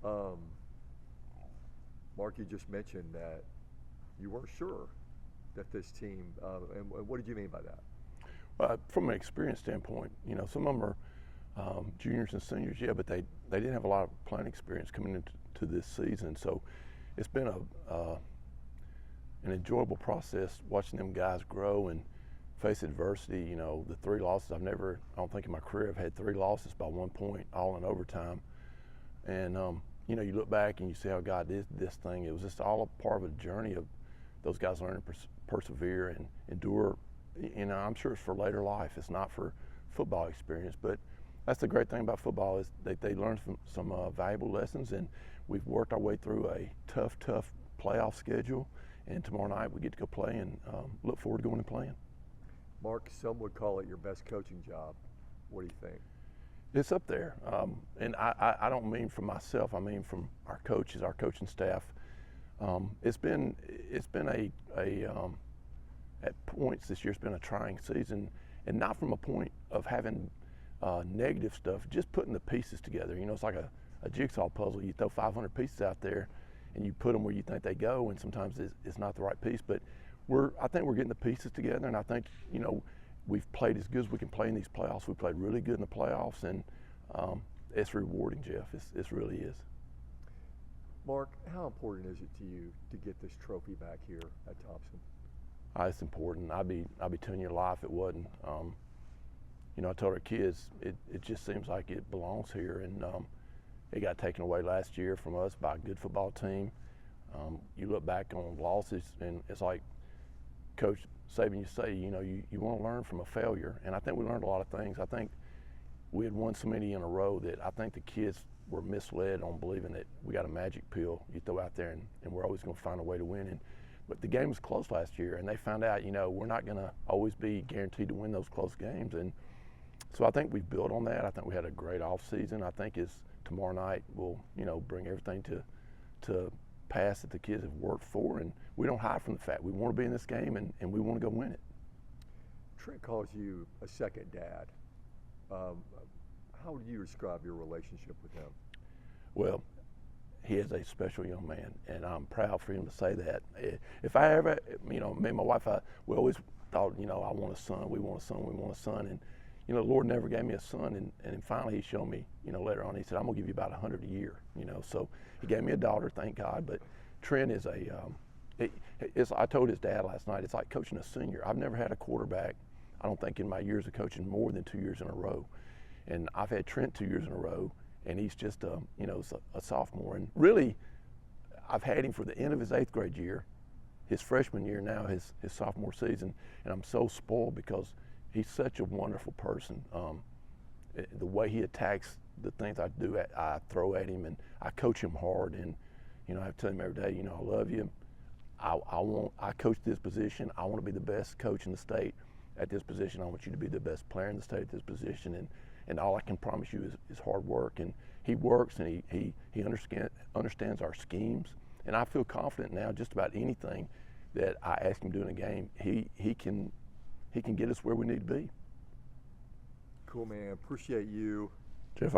Um, Mark, you just mentioned that you weren't sure that this team, and what did you mean by that? From an experience standpoint, some of them are juniors and seniors, yeah, but they didn't have a lot of playing experience coming into this season. So it's been an enjoyable process watching them guys grow and face adversity. The 3 losses, I don't think in my career I've had 3 losses by 1 point, all in overtime. And you look back and you see how God did this thing. It was just all a part of a journey of those guys learning to persevere and endure. I'm sure it's for later life. It's not for football experience, but that's the great thing about football is they learn some valuable lessons, and we've worked our way through a tough playoff schedule, and tomorrow night we get to go play and look forward to going and playing. Mark, some would call it your best coaching job. What do you think? It's up there, and I don't mean from myself. I mean from our coaches, our coaching staff. It's been at points this year. It's been a trying season, and not from a point of having negative stuff. Just putting the pieces together. It's like a jigsaw puzzle. You throw 500 pieces out there, and you put them where you think they go, and sometimes it's not the right piece. But I think we're getting the pieces together, and I think we've played as good as we can play in these playoffs. We played really good in the playoffs, and it's rewarding, Jeff. It really is. Mark, how important is it to you to get this trophy back here at Thompson? It's important. I'd be telling you a lie if it wasn't. I told our kids it just seems like it belongs here, and it got taken away last year from us by a good football team. You look back on losses, and it's like Coach Saban used to say, you want to learn from a failure, and I think we learned a lot of things. I think we had won so many in a row that I think the kids were misled on believing that we got a magic pill you throw out there and we're always going to find a way to win. But the game was close last year, and they found out, we're not going to always be guaranteed to win those close games. And so I think we've built on that. I think we had a great off season. I think tomorrow night we'll, bring everything to pass that the kids have worked for, and we don't hide from the fact we want to be in this game and we want to go win it. Trent calls you a second dad. How would you describe your relationship with him? Well, he is a special young man, and I'm proud for him to say that. If I ever, me and my wife, we always thought, I want a son, we want a son, we want a son. And, the Lord never gave me a son, and finally he showed me, later on, he said, I'm going to give you about 100 a year, So he gave me a daughter, thank God. But Trent is I told his dad last night, it's like coaching a senior. I've never had a quarterback, I don't think in my years of coaching, more than 2 years in a row. And I've had Trent 2 years in a row, and he's just a sophomore. And really, I've had him for the end of his 8th grade year, his freshman year now, his sophomore season, and I'm so spoiled because he's such a wonderful person. The way he attacks the things I do, I throw at him, and I coach him hard. And I tell him every day, I love you. I coach this position. I want to be the best coach in the state at this position. I want you to be the best player in the state at this position. And all I can promise you is hard work. And he works, and he understands our schemes. And I feel confident now just about anything that I ask him to do in a game, he can get us where we need to be. Cool, man. Appreciate you. Jeff, I